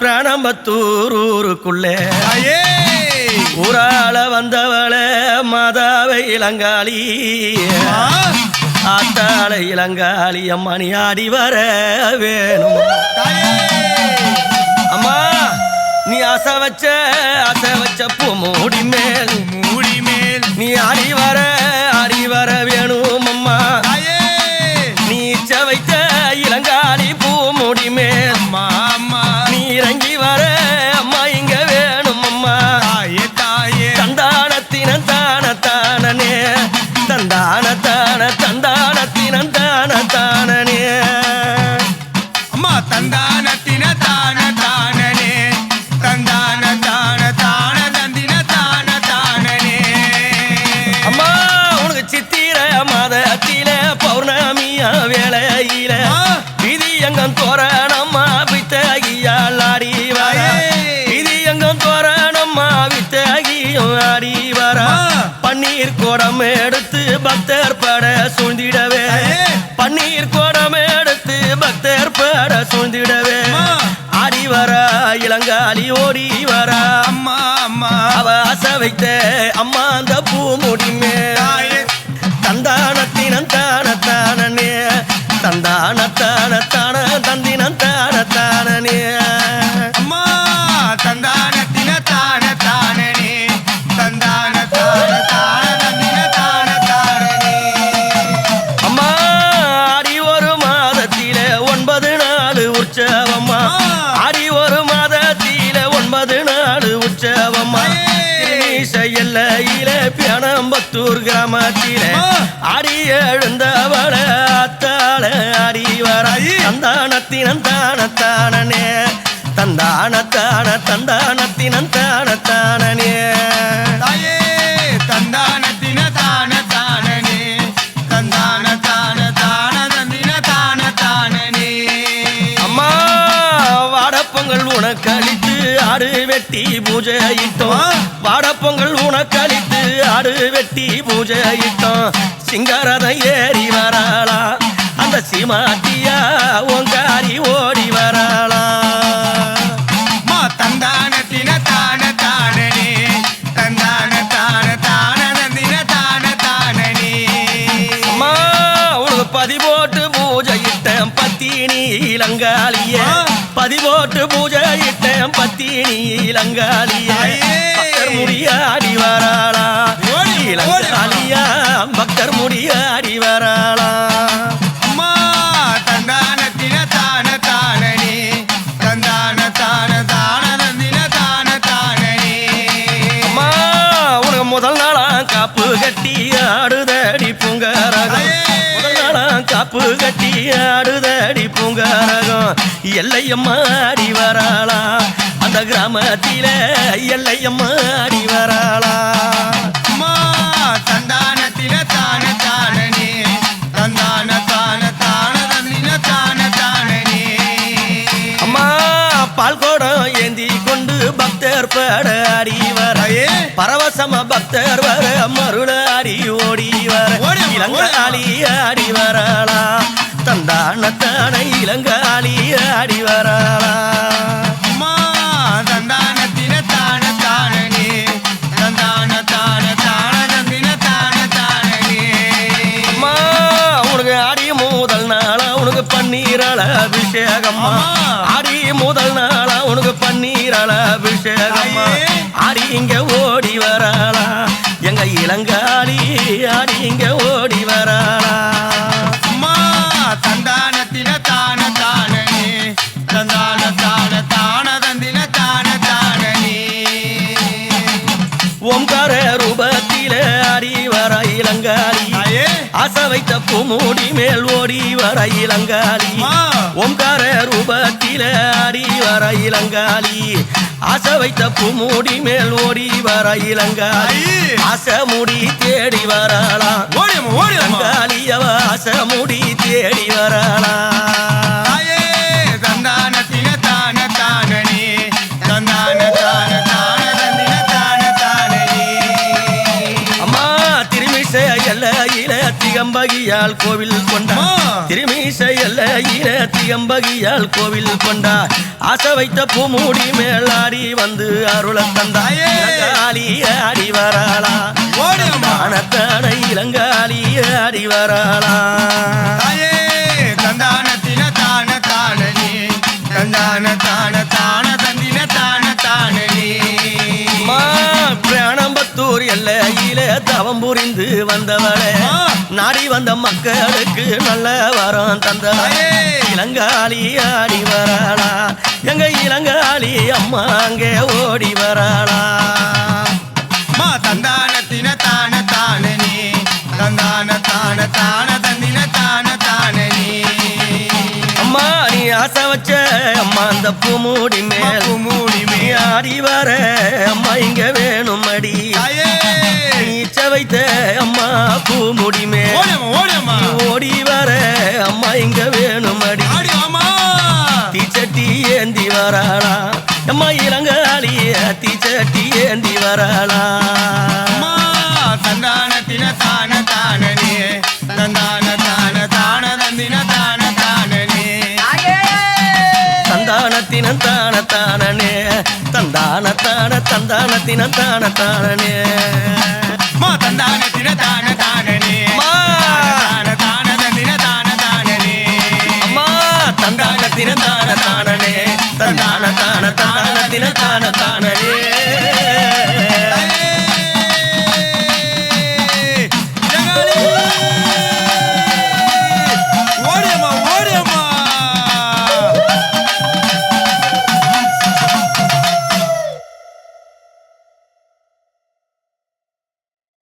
பிராணம்பத்தூர் ஊருக்குள்ளே ஊரால வந்தவள மாதாவை இளங்காளி ஆத்தாள இளங்காளி அம்மா நீ ஆடி வர வேணும் அம்மா நீ ஆசை வச்ச பூ மூடி மேல் நீ ஆடி வர வேணும் அம்மா நீ இச்ச வைத்த இளங்காளி பூ மூடி மேல் நீ இறங்கி வர அம்மா இங்க வேணும் அம்மா தந்தானத்தினம் தானே தந்தானத்தினம் தானே அம்மா தந்தானத்தின தானே தந்தின அம்மா உனக்கு சித்திர மாதத்தில பௌர்ணமியா வேளையில விதி எங்கம் தோரணம்மா வித்தகியால் ஆடி வர விதி எங்கம் தோரணம்மா வித்தகியும் ஆடி வர பன்னீர் கோடம் எடுத்து பக்தர் பட சூழ்ந்திடவே பன்னீர் கோடம் எடுத்து பக்தர் பட சூழ்ந்திடவே ஆடி வர இளங்காளி ஓடி வர அம்மா அவ ஆசை வைத்த அம்மா அந்த பூ முடிமே தந்தானத்தினம் தானே தந்தானத்தான தந்தினம் தானே அம்மா தந்தானத்தின தானே தந்தின தானே அம்மா ஆடி ஒரு மாதத்திலே 9 நாள் உற்சவம்மா ஆடி ஒரு மாதத்திலே 9 நாள் உற்சவம்மா எல்லையிலே பியானம்பத்தூர் கிராமத்திலே ஆடி எழுந்தவள அத்தாள ஆடி வர தந்தானத்தினம் தானே தந்தானத்தினம் தானே தாயே தந்தானத்தின தானே தந்தின தானே அம்மா வாடப்பொங்கல் உனக்களித்து ஆடு வெட்டி பூஜையிட்டோம் வாடப்பொங்கல் உனக்களித்து ஆடு வெட்டி பூஜையிட்டோம் சிங்கரதம் ஏறி வராளா அந்த சீமாட்டியா ஓங்காரி ஓடி வராளா தந்தானத்தின தானே தந்தின தானே அம்மா உனக்கு பதிபோட்டு பூஜையிட்டேன் பத்தினி இளங்காளிய பதிபோட்டு பூஜையிட்டேன் பத்தினி இளங்காளிய பக்தர் முடியாடி வராளா இளங்காளியா பக்தர் முடியாடி வராளா அம்மா தந்தானத்தின தானே தந்தின தானே அம்மா உனக்கு முதல் நாளாம் காப்பு கட்டி ஆடுதடி பூங்கரகம் முதல் நாளாம் காப்பு கட்டி ஆடுதடி பூங்கரகம் எல்லையம்மா ஆடி வராளா அந்த கிராமத்தில எல்லையம்மா ஆடி வராளா அம்மா தந்தானத்தின தானே தந்தின தானே அம்மா பால் கோடம் ஏந்தி கொண்டு பக்தர் பட ஆடி வர பரவசம பக்தர் வர மருளாடி ஓடி வர இளங்காளி ஆடி வராளா தந்தானத்தான இளங்காளி ஆடி வராளா அம்மா தந்தானத்தின தானே தந்தின தானே அம்மா உனக்கு ஆடி முதல் நாளா உனக்கு பன்னீரால அபிஷேகம்மா ஆடி முதல் நாளா உனக்கு பன்னீரால அபிஷேகம்மா ஆடி இங்க ஓடி வராளா எங்க இளங்காளி ஆடி இங்க ஓடி வராளா அம்மா தந்தானத்தின தானே தந்தின தானே ஓம்கார ரூபத்தில ஆடி வர இளங்காளி ஆசை வைத்த பூமூடி மேல் ஓடி வர இளங்காளி ஓம்கார ரூபத்தில ஆடி வர இளங்காளி ஆசை வைத்த பூமூடி மேல் ஓடி வர இளங்காளி ஆசை முடி தேடி வராளா இளங்காளி அவ ஆசை முடி தேடி வராளா தந்தானத்தின தானே தந்தின தானே அம்மா திருமிசை எல்லையில திக திகம்பகியால் கோவில் கொண்டா திருமீசை எல்லையில திகம்பகியால் கோவில் கொண்டா ஆசை வைத்த பூமூடி மேலாடி வந்து அருள தந்தாயே இளங்காளி ஆடி வராளா தானத்தான இளங்காளி ஆடி வராளா தந்தானத்தின தான தானனி தந்தான தான தான தந்தின தான தானனி பிராணம்பத்தூர் எல்லையில தவம் புரிந்து வந்தவளே நாடி வந்த மக்களுக்கு நல்ல வரம் தந்தவளே இளங்காளி ஆடி வராளா எங்க இளங்காளி அம்மா அங்கே ஓடி வராளா தந்தானத்தின தான தானனி தந்தான தான தான தந்தின தான தானனி அம்மா நீ ஆசை வச்ச அம்மா அந்த பூமூடி மேல் ஆடி வர அம்மா இங்க வேணும் அடி நீச்ச வைத்த அம்மா பூமுடி மேல் ஓடி வர அம்மா இங்க வேணும் அடி தீச்சட்டி ஏந்தி வராளா அம்மா இளங்காளி தீச்சட்டி ஏந்தி வராளா தந்தானத்தின தான தானனி தந்தான தான தான தந்தின தான தானனி தந்தானத்தின தான தானனே தந்தான தான தந்தானத்தின தான தானனே